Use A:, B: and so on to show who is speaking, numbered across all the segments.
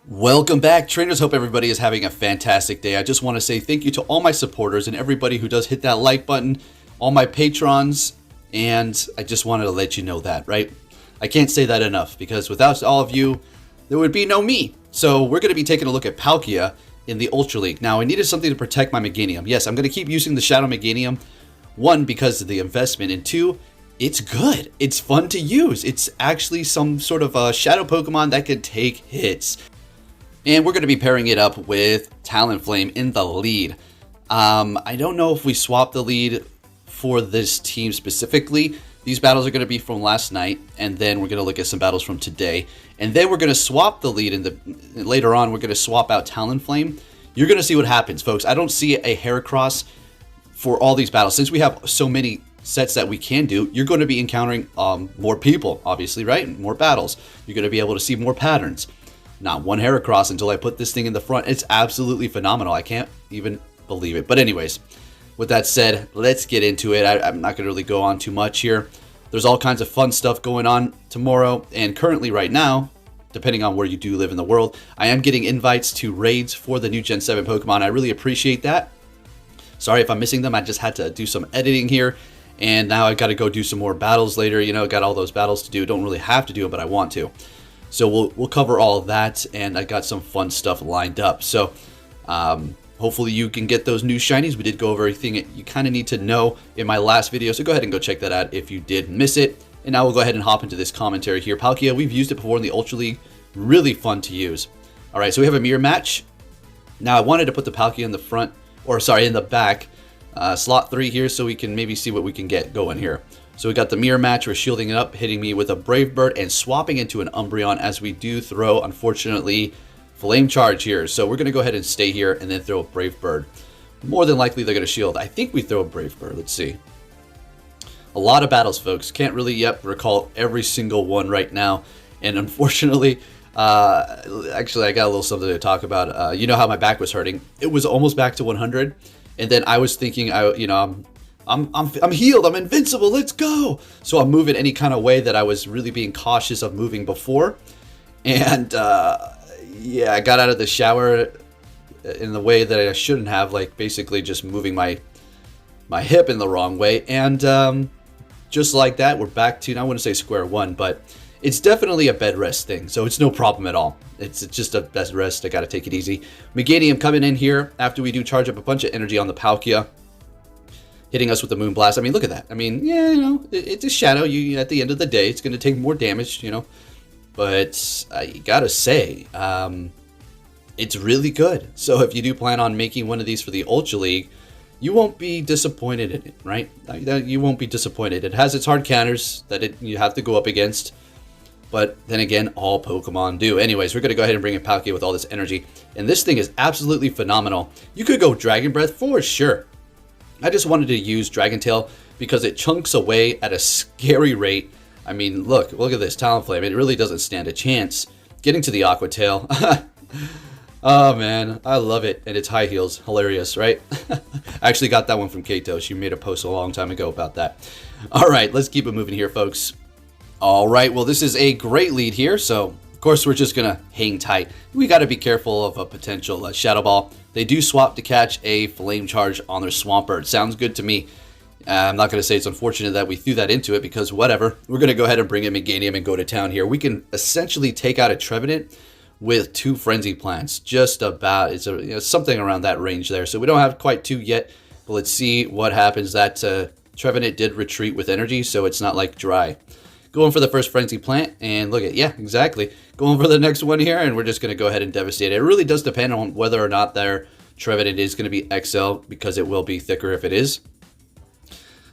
A: Welcome back, trainers. Hope everybody is having a fantastic day. I just want to say thank you to all my supporters and everybody who does hit that like button, all my patrons, and I just wanted to let you know that, right? I can't say that enough because without all of you, there would be no me. So we're going to be taking a look at Palkia in the Ultra League. Now, I needed something to protect my Meganium. Yes, I'm going to keep using the Shadow Meganium. One, because of the investment, and two, it's good. It's fun to use. It's actually some sort of a Shadow Pokemon that can take hits. And we're going to be pairing it up with Talonflame in the lead. I don't know if we swap the lead for this team specifically. These battles are going to be from last night, and then we're going to look at some battles from today. And then we're going to swap the lead, later on we're going to swap out Talonflame. You're going to see what happens, folks. I don't see a Heracross for all these battles. Since we have so many sets that we can do, you're going to be encountering more people, obviously, right? More battles. You're going to be able to see more patterns. Not one Heracross until I put this thing in the front. It's absolutely phenomenal. I can't even believe it. But anyways, with that said, let's get into it. I'm not going to really go on too much here. There's all kinds of fun stuff going on tomorrow. And currently right now, depending on where you do live in the world, I am getting invites to raids for the new Gen 7 Pokemon. I really appreciate that. Sorry if I'm missing them. I just had to do some editing here. And now I've got to go do some more battles later. You know, got all those battles to do. Don't really have to do it, but I want to. So we'll cover all of that, and I got some fun stuff lined up. So hopefully you can get those new shinies. We did go over everything you kind of need to know in my last video, so go ahead and go check that out if you did miss it. And now we'll go ahead and hop into this commentary here. Palkia, we've used it before in the Ultra League. Really fun to use. All right, so we have a mirror match. Now I wanted to put the Palkia in the front, or sorry, in the back, slot 3 here, so we can maybe see what we can get going here. So we got the mirror match, we're shielding it up, hitting me with a Brave Bird and swapping into an Umbreon as we do throw, unfortunately, Flame Charge here. So we're going to go ahead and stay here and then throw a Brave Bird. More than likely they're going to shield. I think we throw a Brave Bird, let's see. A lot of battles, folks. Can't really yet recall every single one right now. And unfortunately, actually I got a little something to talk about. You know how my back was hurting. It was almost back to 100. And then I was thinking, I'm healed, I'm invincible, let's go. So I'm moving any kind of way that I was really being cautious of moving before. And yeah, I got out of the shower in the way that I shouldn't have, like basically just moving my hip in the wrong way. And just like that, we're back to, I wouldn't say square one, but it's definitely a bed rest thing. So it's no problem at all. It's just a bed rest, I gotta take it easy. Meganium coming in here after we do charge up a bunch of energy on the Palkia. Hitting us with the Moonblast. I mean, look at that. I mean, yeah, you know, it's a Shadow. You at the end of the day, it's going to take more damage, you know. But you gotta say, it's really good. So if you do plan on making one of these for the Ultra League, you won't be disappointed in it, right? You won't be disappointed. It has its hard counters that you have to go up against. But then again, all Pokemon do. Anyways, we're going to go ahead and bring in Palkia with all this energy. And this thing is absolutely phenomenal. You could go Dragon Breath for sure. I just wanted to use Dragon Tail because it chunks away at a scary rate. I mean, look at this Talonflame. It really doesn't stand a chance getting to the Aqua Tail. Oh man, I love it. And it's high heels. Hilarious, right? I actually got that one from Kato. She made a post a long time ago about that. All right, let's keep it moving here, folks. All right, well, this is a great lead here. So, of course, we're just going to hang tight. We got to be careful of a potential Shadow Ball. They do swap to catch a Flame Charge on their Swampert. Sounds good to me. I'm not going to say it's unfortunate that we threw that into it because whatever. We're going to go ahead and bring in Meganium and go to town here. We can essentially take out a Trevenant with 2 Frenzy Plants. Just about. It's something around that range there. So we don't have quite 2 yet. But let's see what happens. That Trevenant did retreat with energy, so it's not like dry. Going for the first Frenzy Plant, and look at, yeah, exactly. Going for the next one here, and we're just going to go ahead and devastate it. It really does depend on whether or not their Trevenant is going to be XL, because it will be thicker if it is.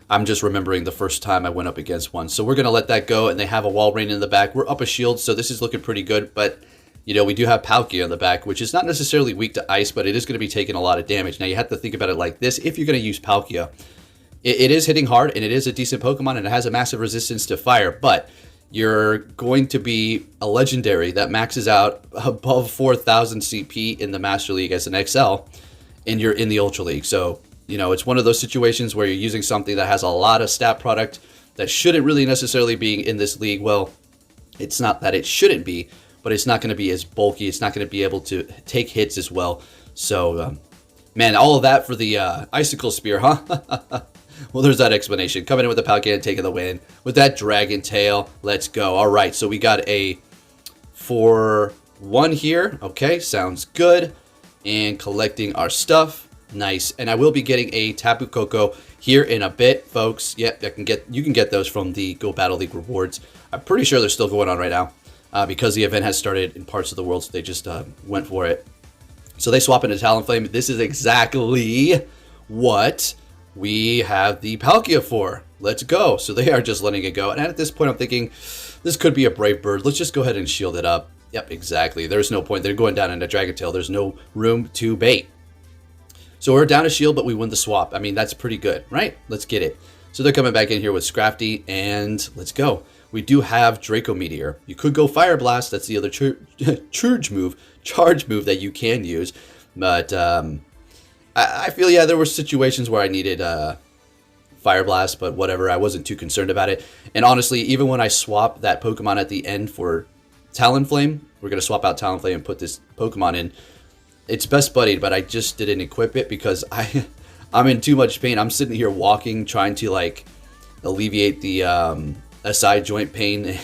A: I'm just remembering the first time I went up against one. So we're going to let that go, and they have a Wall Rain in the back. We're up a shield, so this is looking pretty good, but, you know, we do have Palkia in the back, which is not necessarily weak to ice, but it is going to be taking a lot of damage. Now, you have to think about it like this. If you're going to use Palkia, it is hitting hard, and it is a decent Pokemon, and it has a massive resistance to fire, but you're going to be a legendary that maxes out above 4,000 CP in the Master League as an XL, and you're in the Ultra League. So, you know, it's one of those situations where you're using something that has a lot of stat product that shouldn't really necessarily be in this league. Well, it's not that it shouldn't be. but it's not going to be as bulky. It's not going to be able to take hits as well. So, man, all of that for the Icicle Spear, huh? Well, there's that explanation. Coming in with the Palkia and taking the win. With that Dragon Tail, let's go. All right, so we got a 4-1 here. Okay, sounds good. And collecting our stuff. Nice. And I will be getting a Tapu Koko here in a bit, folks. Yep, you can get those from the Go Battle League rewards. I'm pretty sure they're still going on right now because the event has started in parts of the world, so they just went for it. So they swap into Talonflame. This is exactly what we have the Palkia for. Let's go. So they are just letting it go. And at this point, I'm thinking this could be a Brave Bird. Let's just go ahead and shield it up. Yep, exactly. There's no point. They're going down into Dragon Tail. There's no room to bait. So we're down a shield, but we win the swap. I mean, that's pretty good, right? Let's get it. So they're coming back in here with Scrafty, and let's go. We do have Draco Meteor. You could go Fire Blast. That's the other charge move that you can use. But I feel, yeah, there were situations where I needed Fire Blast, but whatever. I wasn't too concerned about it. And honestly, even when I swap that Pokemon at the end for Talonflame, we're going to swap out Talonflame and put this Pokemon in. It's best buddied, but I just didn't equip it because I'm in too much pain. I'm sitting here walking, trying to like alleviate the SI joint pain,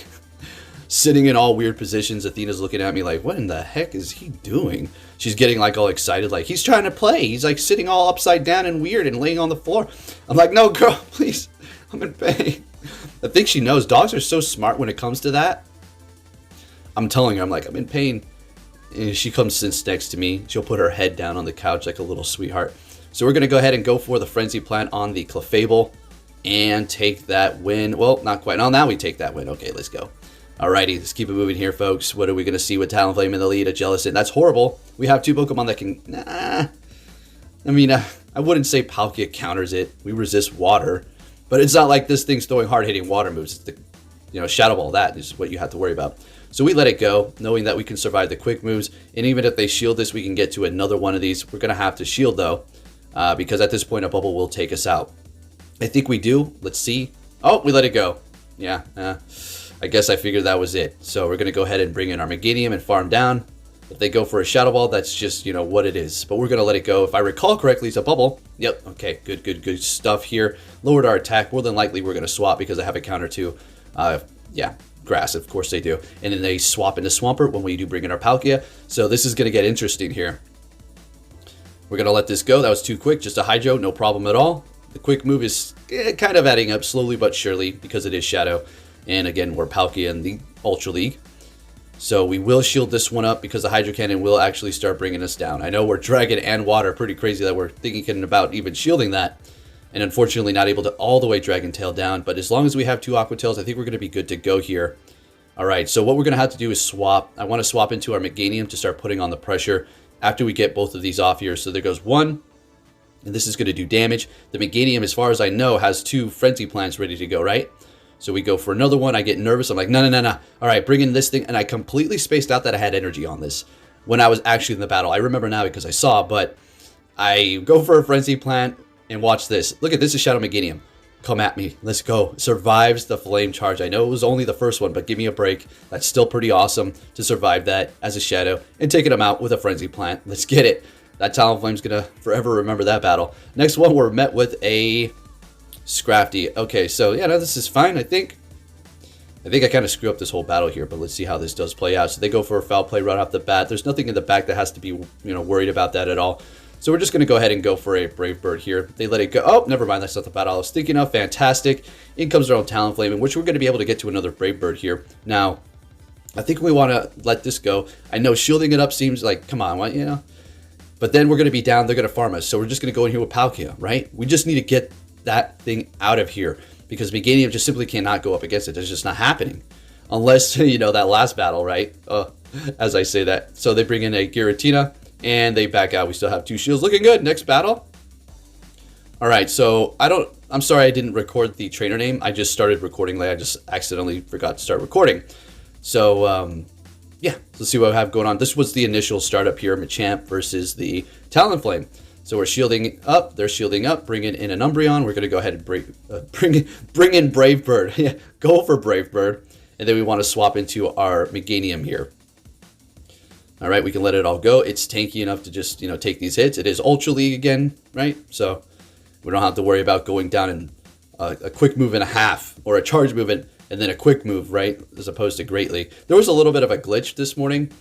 A: sitting in all weird positions. Athena's looking at me like, what in the heck is he doing? She's getting like all excited, like he's trying to play. He's like sitting all upside down and weird and laying on the floor. I'm like, no, girl, please, I'm in pain. I think she knows. Dogs are so smart when it comes to that. I'm telling her, I'm like, I'm in pain. And she comes sits next to me. She'll put her head down on the couch like a little sweetheart. So we're going to go ahead and go for the Frenzy Plant on the Clefable and take that win. Well, not quite. Oh, now we take that win. Okay, let's go. Alrighty, let's keep it moving here, folks. What are we going to see with Talonflame in the lead? A Jellicent. That's horrible. We have two Pokemon that can... I mean, I wouldn't say Palkia counters it. We resist water. But it's not like this thing's throwing hard-hitting water moves. It's the, Shadow Ball. That is what you have to worry about. So we let it go, knowing that we can survive the quick moves. And even if they shield this, we can get to another one of these. We're going to have to shield, though, because at this point, a bubble will take us out. I think we do. Let's see. Oh, we let it go. Yeah, I guess I figured that was it. So we're going to go ahead and bring in our Meganium and farm down. If they go for a Shadow Ball, that's just, what it is. But we're going to let it go. If I recall correctly, it's a bubble. Yep, okay, good stuff here. Lowered our attack. More than likely, we're going to swap because I have a counter to, grass, of course they do. And then they swap into Swampert when we do bring in our Palkia. So this is going to get interesting here. We're going to let this go. That was too quick. Just a Hydro, no problem at all. The quick move is kind of adding up slowly but surely because it is Shadow. And again, we're Palkia in the Ultra League. So we will shield this one up because the Hydro Cannon will actually start bringing us down. I know we're Dragon and Water. Pretty crazy that we're thinking about even shielding that. And unfortunately not able to all the way Dragon Tail down. But as long as we have two Aqua Tails, I think we're going to be good to go here. Alright, so what we're going to have to do is swap. I want to swap into our Meganium to start putting on the pressure after we get both of these off here. So there goes one. And this is going to do damage. The Meganium, as far as I know, has two Frenzy Plants ready to go, right? So we go for another one. I get nervous. I'm like, no. All right, bring in this thing. And I completely spaced out that I had energy on this when I was actually in the battle. I remember now because I saw, but I go for a Frenzy Plant and watch this. Look at this is Shadow Meganium. Come at me. Let's go. Survives the Flame Charge. I know it was only the first one, but give me a break. That's still pretty awesome to survive that as a Shadow and taking him out with a Frenzy Plant. Let's get it. That Talonflame's going to forever remember that battle. Next one, we're met with a Scrafty. Okay, so yeah, no, this is fine, I think. I kind of screw up this whole battle here, but let's see how this does play out. So they go for a foul play right off the bat. There's nothing in the back that has to be, worried about that at all. So we're just going to go ahead and go for a Brave Bird here. They let it go. Oh, never mind. That's not the battle I was thinking of. Fantastic. In comes our own Talonflame, in which we're going to be able to get to another Brave Bird here. Now, I think we want to let this go. I know shielding it up seems like, come on, But then we're going to be down. They're going to farm us. So we're just going to go in here with Palkia, right? We just need to get that thing out of here because Meganium just simply cannot go up against it. It's just not happening. Unless, that last battle, right? As I say that. So they bring in a Giratina and they back out. We still have two shields. Looking good. Next battle. All right. So I'm sorry I didn't record the trainer name. I just started recording late. I just accidentally forgot to start recording. So, yeah, let's see what I have going on. This was the initial startup here, Machamp versus the Talonflame. So we're shielding up. They're shielding up. Bringing in an Umbreon. We're going to go ahead and bring in Brave Bird. Yeah, go for Brave Bird. And then we want to swap into our Meganium here. All right, we can let it all go. It's tanky enough to just, you know, take these hits. It is Ultra League again, right? So we don't have to worry about going down in a quick move and a half, or a charge movement and then a quick move, right? As opposed to Great League. There was a little bit of a glitch this morning.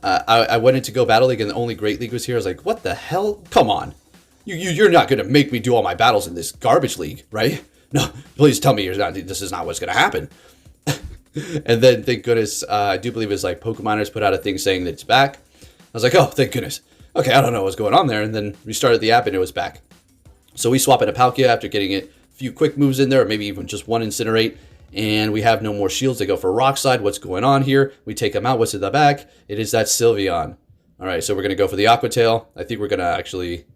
A: I went into Go Battle League and the only Great League was here. I was like, what the hell? Come on. You're not going to make me do all my battles in this garbage league, right? No, please tell me this is not what's going to happen. And then, thank goodness, I do believe it's like Pokemoners put out a thing saying that it's back. I was like, oh, thank goodness. Okay, I don't know what's going on there. And then restarted the app and it was back. So we swap into Palkia after getting it a few quick moves in there, or maybe even just one Incinerate. And we have no more shields. They go for Rock Slide. What's going on here? We take them out. What's in the back? It is that Sylveon. All right, so we're going to go for the Aqua Tail. I think we're going to actually...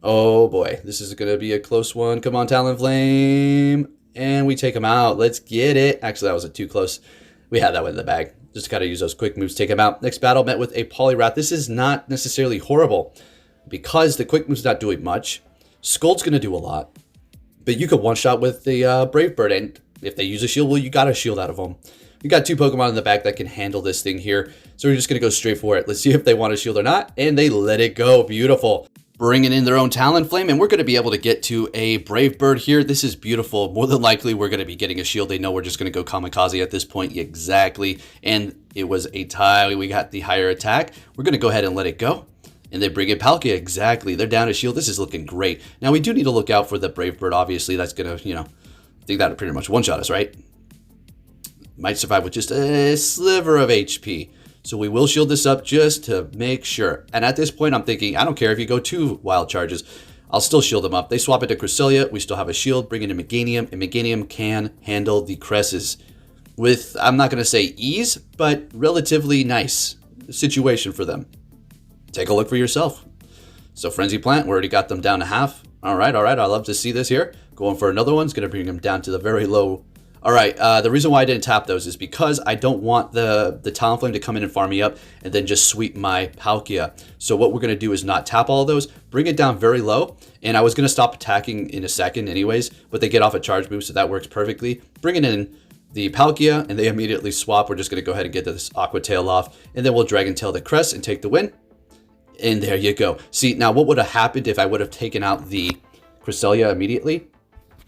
A: Oh, boy. This is going to be a close one. Come on, Talonflame. And we take them out. Let's get it. Actually, that was too close. We had that one in the bag. Just got to use those quick moves, take them out. Next battle met with a Poliwrath. This is not necessarily horrible because the quick move's not doing much. Scold's going to do a lot. But you could one-shot with the Brave Bird, and if they use a shield, well, you got a shield out of them. We got two Pokemon in the back that can handle this thing here. So we're just going to go straight for it. Let's see if they want a shield or not. And they let it go. Beautiful. Bringing in their own Talonflame, and we're going to be able to get to a Brave Bird here. This is beautiful. More than likely, we're going to be getting a shield. They know we're just going to go Kamikaze at this point. Exactly. And it was a tie. We got the higher attack. We're going to go ahead and let it go. And they bring in Palkia. Exactly. They're down a shield. This is looking great. Now, we do need to look out for the Brave Bird. Obviously, that's going to, I think that'll pretty much one-shot us, right? Might survive with just a sliver of HP. So we will shield this up just to make sure. And at this point, I'm thinking, I don't care if you go 2 wild charges. I'll still shield them up. They swap it to Cresselia. We still have a shield. Bring in a Meganium. And Meganium can handle the Cresses with, I'm not going to say ease, but relatively nice situation for them. Take a look for yourself. So Frenzy Plant, we already got them down to half. All right. I love to see this here. Going for another one. It's going to bring them down to the very low. All right, the reason why I didn't tap those is because I don't want the Talonflame to come in and farm me up and then just sweep my Palkia. So what we're going to do is not tap all of those, bring it down very low, and I was going to stop attacking in a second anyways, but they get off a charge move, so that works perfectly. Bringing in the Palkia, and they immediately swap. We're just going to go ahead and get this Aqua Tail off, and then we'll Dragon Tail the Crest and take the win. And there you go. See, now what would have happened if I would have taken out the Cresselia immediately?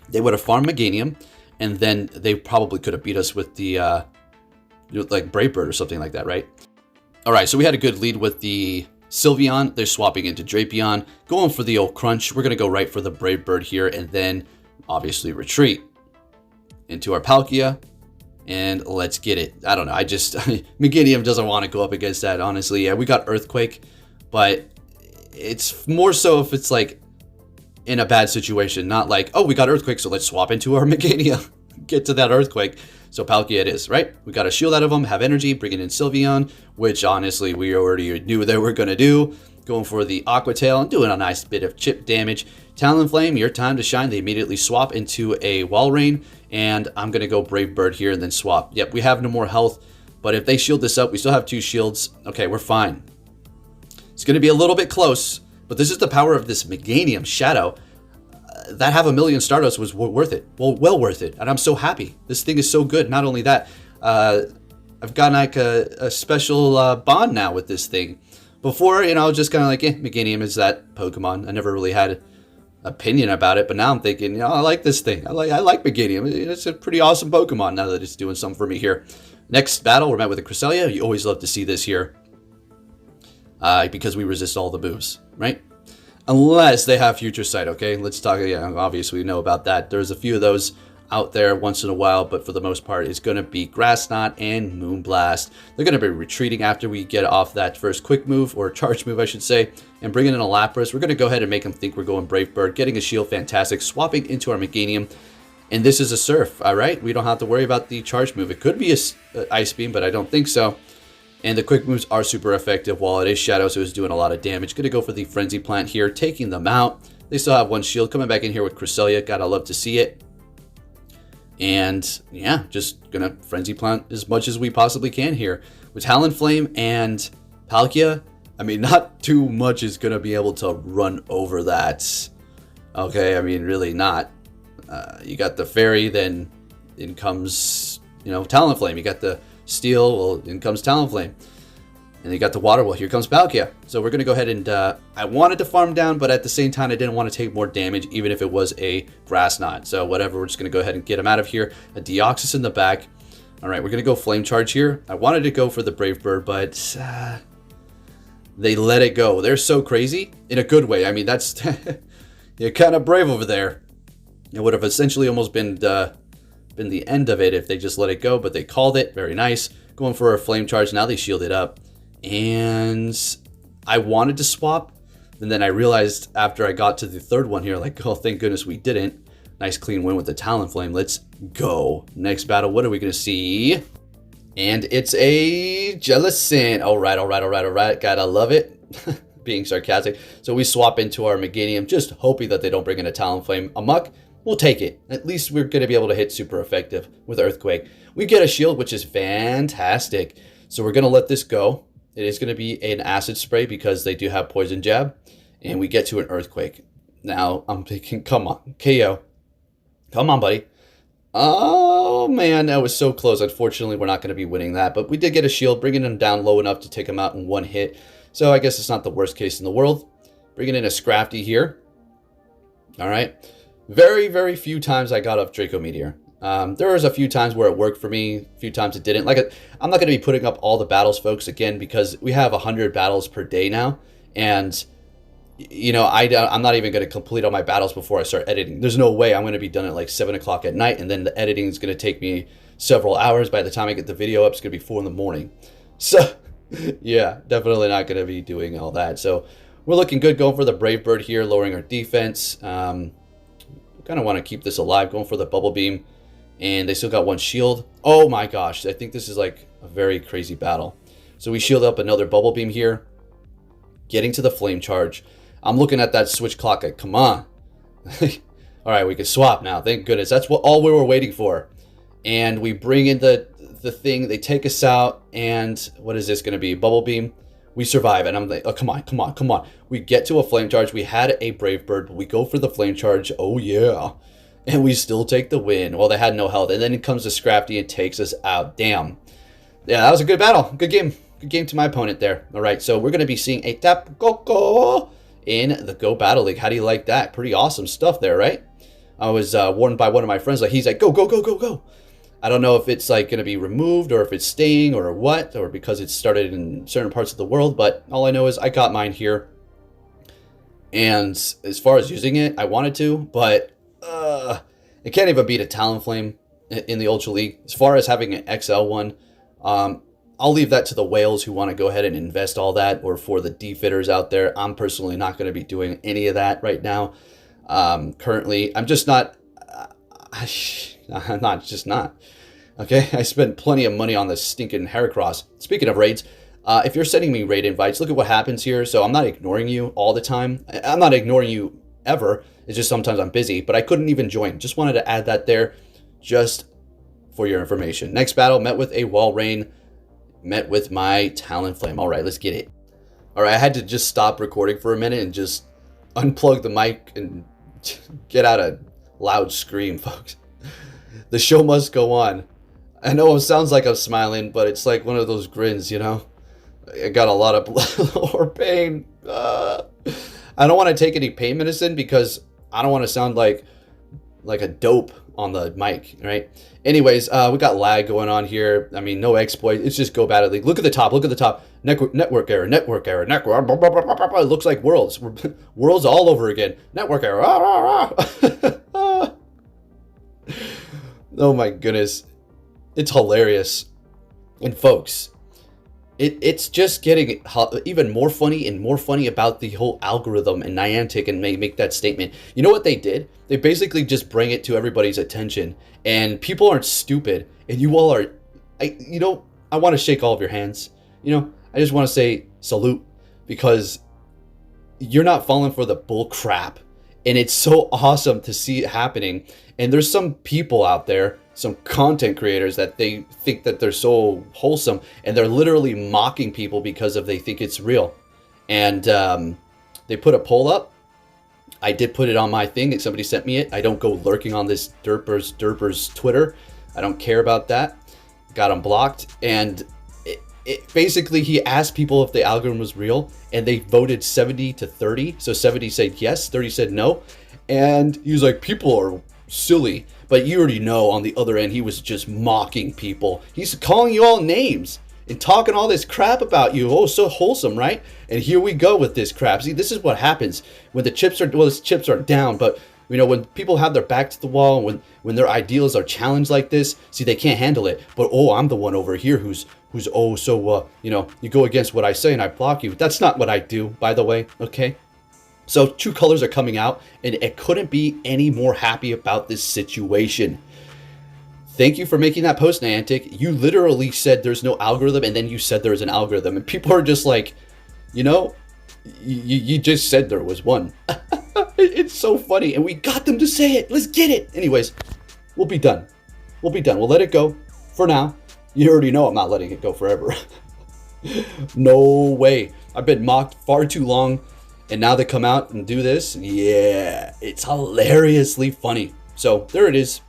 A: They would have farmed Meganium, and then they probably could have beat us with the, like, Brave Bird or something like that, right? All right, so we had a good lead with the Sylveon. They're swapping into Drapion. Going for the old Crunch. We're going to go right for the Brave Bird here, and then, obviously, retreat into our Palkia. And let's get it. I don't know. Meganium doesn't want to go up against that, honestly. Yeah, we got Earthquake, but it's more so if it's, like, in a bad situation, not like, oh, we got Earthquake, so let's swap into our Meganium. Get to that Earthquake. So Palkia it is, right? We got a shield out of them, have energy, bringing in Sylveon, which honestly we already knew they were going to do. Going for the Aqua Tail and doing a nice bit of chip damage. Talonflame, your time to shine. They immediately swap into a Wall Rain, and I'm going to go Brave Bird here and then swap. Yep, we have no more health, but if they shield this up, we still have 2 shields. Okay, we're fine. It's going to be a little bit close. But this is the power of this Meganium Shadow. That 500,000 Stardust was worth it. Well worth it. And I'm so happy. This thing is so good. Not only that, I've got like a special bond now with this thing. Before, I was just kind of like, Meganium is that Pokemon. I never really had an opinion about it. But now I'm thinking, I like this thing. I like Meganium. It's a pretty awesome Pokemon now that it's doing something for me here. Next battle, we're met with a Cresselia. You always love to see this here. Because we resist all the moves, right? Unless they have Future Sight, okay? Let's talk, obviously we know about that. There's a few of those out there once in a while, but for the most part, it's going to be Grass Knot and Moonblast. They're going to be retreating after we get off that first quick move, or charge move, I should say, and bringing in a Lapras. We're going to go ahead and make them think we're going Brave Bird, getting a shield, fantastic, swapping into our Meganium, and this is a Surf, all right? We don't have to worry about the charge move. It could be a Ice Beam, but I don't think so. And the quick moves are super effective while it is Shadow, so it's doing a lot of damage. Going to go for the Frenzy Plant here, taking them out. They still have 1 shield. Coming back in here with Cresselia. Gotta love to see it. And yeah, just going to Frenzy Plant as much as we possibly can here. With Talonflame and Palkia, I mean, not too much is going to be able to run over that. Okay, I mean, really not. You got the Fairy, then in comes, Talonflame. You got the Steel, well, in comes Talonflame. And they got the water. Well, here comes Palkia. So we're going to go ahead and... I wanted to farm down, but at the same time, I didn't want to take more damage, even if it was a Grass Knot. So whatever, we're just going to go ahead and get him out of here. A Deoxys in the back. All right, we're going to go Flame Charge here. I wanted to go for the Brave Bird, but they let it go. They're so crazy in a good way. I mean, that's... you're kind of brave over there. It would have essentially almost been the end of it if they just let it go, but they called it. Very nice. Going for a Flame Charge. Now they shield it up. And I wanted to swap, and then I realized after I got to the third one here, like, oh, thank goodness we didn't. Nice clean win with the Talonflame. Let's go. Next battle, what are we going to see? And it's a Jellicent. All right. Gotta love it. Being sarcastic. So we swap into our Meganium, just hoping that they don't bring in a Talonflame. Amok, we'll take it. At least we're going to be able to hit super effective with Earthquake. We get a shield, which is fantastic. So we're going to let this go. It is going to be an Acid Spray because they do have Poison Jab. And we get to an Earthquake. Now, I'm thinking, come on, KO. Come on, buddy. Oh, man, that was so close. Unfortunately, we're not going to be winning that. But we did get a shield, bringing him down low enough to take him out in one hit. So I guess it's not the worst case in the world. Bringing in a Scrafty here. All right. Very, very few times I got up Draco Meteor. There was a few times where it worked for me, a few times it didn't. I'm not going to be putting up all the battles, folks, again, because we have 100 battles per day now. And, you know, I'm not even going to complete all my battles before I start editing. There's no way I'm going to be done at like 7 o'clock at night, and then the editing is going to take me several hours. By the time I get the video up, it's going to be 4 in the morning. So, yeah, definitely not going to be doing all that. So, we're looking good going for the Brave Bird here, lowering our defense. Kind of want to keep this alive, going for the Bubble Beam. And they still got one shield. Oh my gosh, I think this is like a very crazy battle. So we shield up another Bubble Beam here. Getting to the Flame Charge. I'm looking at that switch clock. Like, come on. All right, we can swap now. Thank goodness. That's all we were waiting for. And we bring in the thing. They take us out. And what is this going to be? Bubble Beam. We survive. And I'm like, oh, come on. We get to a Flame Charge. We had a Brave Bird, but we go for the Flame Charge. Oh, yeah. And we still take the win. Well, they had no health. And then it comes to Scrafty and takes us out. Damn. Yeah, that was a good battle. Good game. Good game to my opponent there. All right, so we're going to be seeing a Tap Go in the Go Battle League. How do you like that? Pretty awesome stuff there, right? I was warned by one of my friends. Like, he's like, go. I don't know if it's like going to be removed or if it's staying or what, or because it started in certain parts of the world. But all I know is I got mine here. And as far as using it, I wanted to, but... it can't even beat a Talonflame in the Ultra League. As far as having an XL one, I'll leave that to the whales who want to go ahead and invest all that, or for the D-fitters out there. I'm personally not going to be doing any of that right now. Currently, I'm just not. I'm just not. Okay, I spent plenty of money on this stinking Heracross. Speaking of raids, if you're sending me raid invites, look at what happens here. So I'm not ignoring you all the time. I'm not ignoring you ever. It's just sometimes I'm busy, but I couldn't even join. Just wanted to add that there just for your information. Next battle, met with a Walrein, met with my Talonflame. All right, let's get it. All right, I had to just stop recording for a minute and just unplug the mic and get out a loud scream, folks. The show must go on. I know it sounds like I'm smiling, but it's like one of those grins, you know? I got a lot of blood or pain. I don't want to take any pain medicine because I don't want to sound like a dope on the mic, right? Anyways, we got lag going on here. I mean, no exploit. It's just Go Battle League. Look at the top. Network error. It looks like Worlds. Worlds all over again. Network error. Oh my goodness. It's hilarious. And folks, it's just getting even more funny and more funny about the whole algorithm and Niantic, and make that statement. You know what they did? They basically just bring it to everybody's attention, and people aren't stupid, and you all are. I want to shake all of your hands. I just want to say salute, because you're not falling for the bull crap, and it's so awesome to see it happening. And there's some people out there, some content creators, that they think that they're so wholesome, and they're literally mocking people because they think it's real. And they put a poll up. I did put it on my thing that somebody sent me it. I don't go lurking on this derpers Twitter. I don't care about that. Got them blocked. And basically he asked people if the algorithm was real, and they voted 70 to 30. So 70 said yes, 30 said no. And he was like, people are silly. But you already know on the other end, he was just mocking people. He's calling you all names and talking all this crap about you. Oh, so wholesome, right? And here we go with this crap. See, this is what happens when the chips are, well, the chips are down, but you know, when people have their back to the wall, when their ideals are challenged like this, see, they can't handle it. But, oh, I'm the one over here who's oh, so, you know, you go against what I say and I block you. That's not what I do, by the way, okay? So true colors are coming out, and it couldn't be any more happy about this situation. Thank you for making that post, Niantic. You literally said there's no algorithm, and then you said there's an algorithm. And people are just like, you know, you just said there was one. It's so funny, and we got them to say it. Let's get it. Anyways, we'll be done. We'll be done. We'll let it go for now. You already know I'm not letting it go forever. No way. I've been mocked far too long, and now they come out and do this. Yeah, it's hilariously funny. So there it is.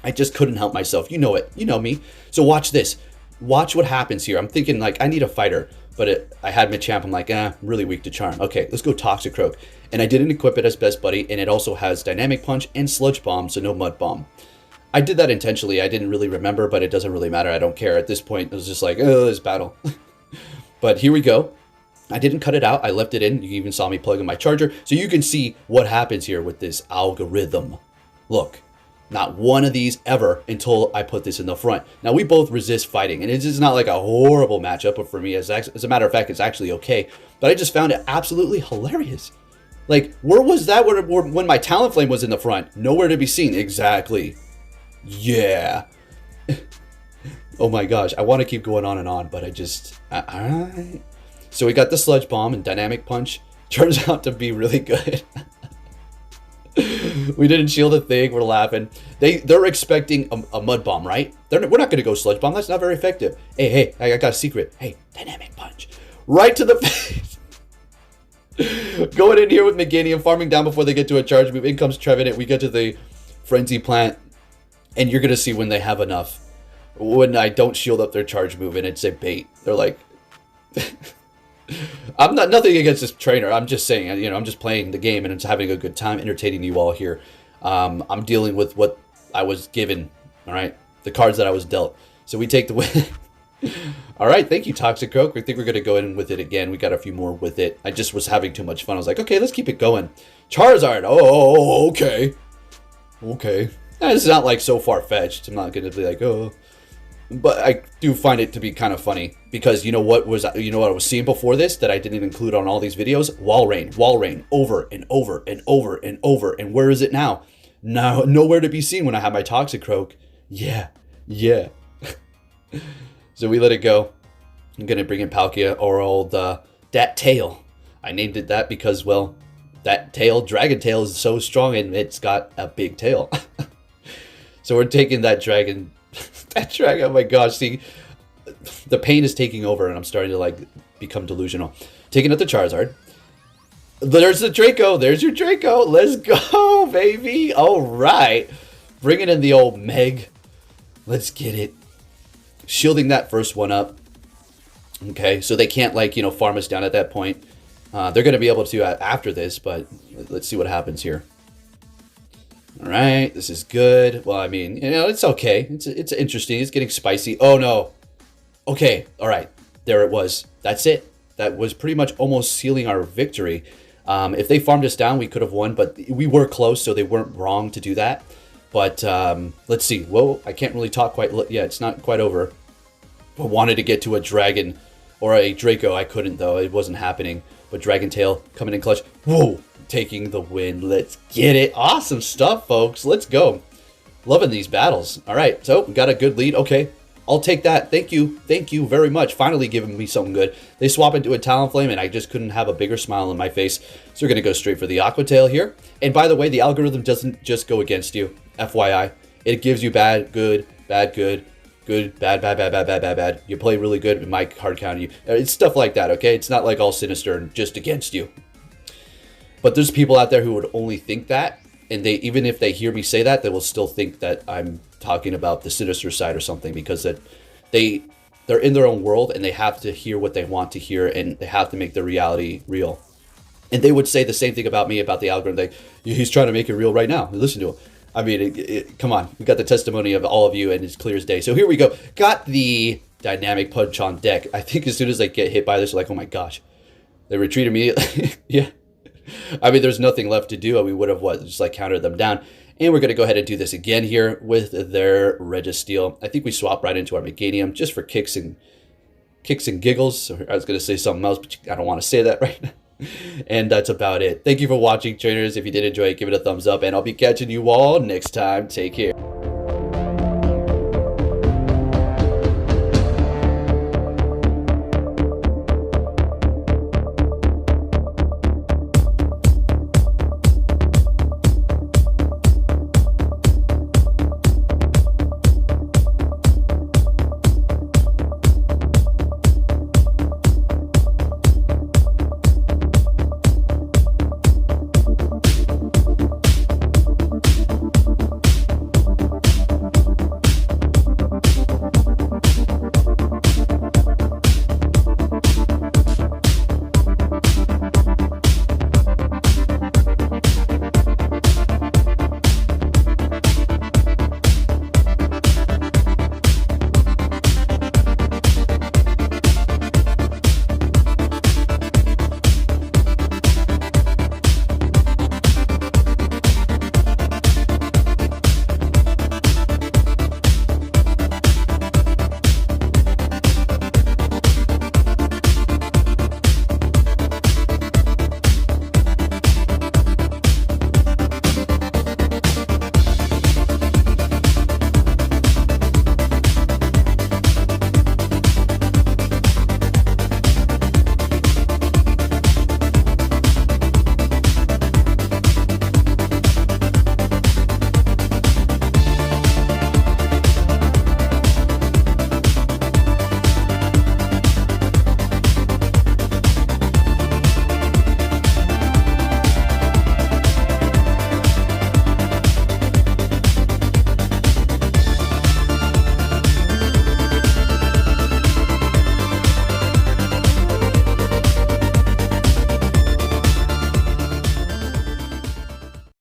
A: I just couldn't help myself. You know it. You know me. So watch this. Watch what happens here. I'm thinking, like, I need a fighter. But I had Machamp. I'm like, I'm really weak to Charm. Okay, let's go Toxicroak. And I didn't equip it as Best Buddy. And it also has Dynamic Punch and Sludge Bomb, so no Mud Bomb. I did that intentionally. I didn't really remember, but it doesn't really matter. I don't care. At this point, it was just like, oh, this battle. But here we go. I didn't cut it out. I left it in. You even saw me plug in my charger. So you can see what happens here with this algorithm. Look. Not one of these ever until I put this in the front. Now, we both resist fighting, and it's just not like a horrible matchup, but for me, as a matter of fact, it's actually okay. But I just found it absolutely hilarious. Like, where was that when my Talonflame was in the front? Nowhere to be seen. Exactly. Yeah. Oh my gosh, I want to keep going on and on, but I just... Alright. So we got the Sludge Bomb and Dynamic Punch. Turns out to be really good. We didn't shield a thing. We're laughing. They're expecting a Mud Bomb, right? We're not going to go Sludge Bomb. That's not very effective. Hey, I got a secret. Hey, Dynamic Punch. Right to the face. Going in here with Meganium, farming down before they get to a charge move. In comes Trevenant. We get to the Frenzy Plant. And you're going to see when they have enough. When I don't shield up their charge move and it's a bait. They're like... I'm not nothing against this trainer. I'm just saying, you know, I'm just playing the game and it's having a good time entertaining you all here. I'm dealing with what I was given, all right? The cards that I was dealt. So we take the win. All right, thank you, Toxicroak. I think we're going to go in with it again. We got a few more with it. I just was having too much fun. I was like, okay, let's keep it going. Charizard. Oh, okay. Okay. It's not like so far-fetched. I'm not going to be like, oh... But I do find it to be kind of funny because you know what I was seeing before this that I didn't include on all these videos? Wall rain, over and over and over and over. And where is it now? Now, nowhere to be seen when I have my Toxicroak. Yeah. So we let it go. I'm going to bring in Palkia or old that tail. I named it that because, well, that tail, Dragon Tail, is so strong and it's got a big tail. So we're taking that dragon... That dragon, oh my gosh, see, the pain is taking over and I'm starting to, like, become delusional. Taking out the Charizard. There's the Draco. There's your Draco. Let's go, baby. All right. Bringing in the old Meg. Let's get it. Shielding that first one up. Okay, so they can't, like, you know, farm us down at that point. They're going to be able to after this, but let's see what happens here. All right, this is good. Well, I mean, you know, it's okay. It's interesting. It's getting spicy. Oh, no. Okay, all right. There it was. That's it. That was pretty much almost sealing our victory. If they farmed us down, we could have won, but we were close, so they weren't wrong to do that. But let's see. Whoa, I can't really talk quite... Yeah, it's not quite over. I wanted to get to a dragon or a Draco. I couldn't, though. It wasn't happening. But Dragon Tail coming in clutch. Whoa! Taking the win. Let's get it. Awesome stuff, folks. Let's go. Loving these battles. All right, so we got a good lead. Okay, I'll take that. Thank you. Thank you very much. Finally giving me something good. They swap into a Talonflame, and I just couldn't have a bigger smile on my face. So we're going to go straight for the Aqua Tail here. And by the way, the algorithm doesn't just go against you. FYI. It gives you bad, good, bad, good, good, bad, bad, bad, bad, bad, bad, bad. You play really good, it might hard counter you. It's stuff like that, okay? It's not like all sinister and just against you. But there's people out there who would only think that, and they even if they hear me say that, they will still think that I'm talking about the sinister side or something because that they they're in their own world and they have to hear what they want to hear and they have to make the reality real. And they would say the same thing about me, about the algorithm. Like, he's trying to make it real right now. Listen to him. I mean, come on. We got the testimony of all of you, and it's clear as day. So here we go. Got the dynamic punch on deck. I think as soon as they get hit by this, they're like, oh my gosh. They retreat immediately. Yeah. I mean, there's nothing left to do. We would have, just like countered them down. And we're going to go ahead and do this again here with their Registeel. I think we swap right into our Meganium just for kicks and giggles. I was going to say something else, but I don't want to say that right now. And that's about it. Thank you for watching, trainers. If you did enjoy it, give it a thumbs up, and I'll be catching you all next time. Take care.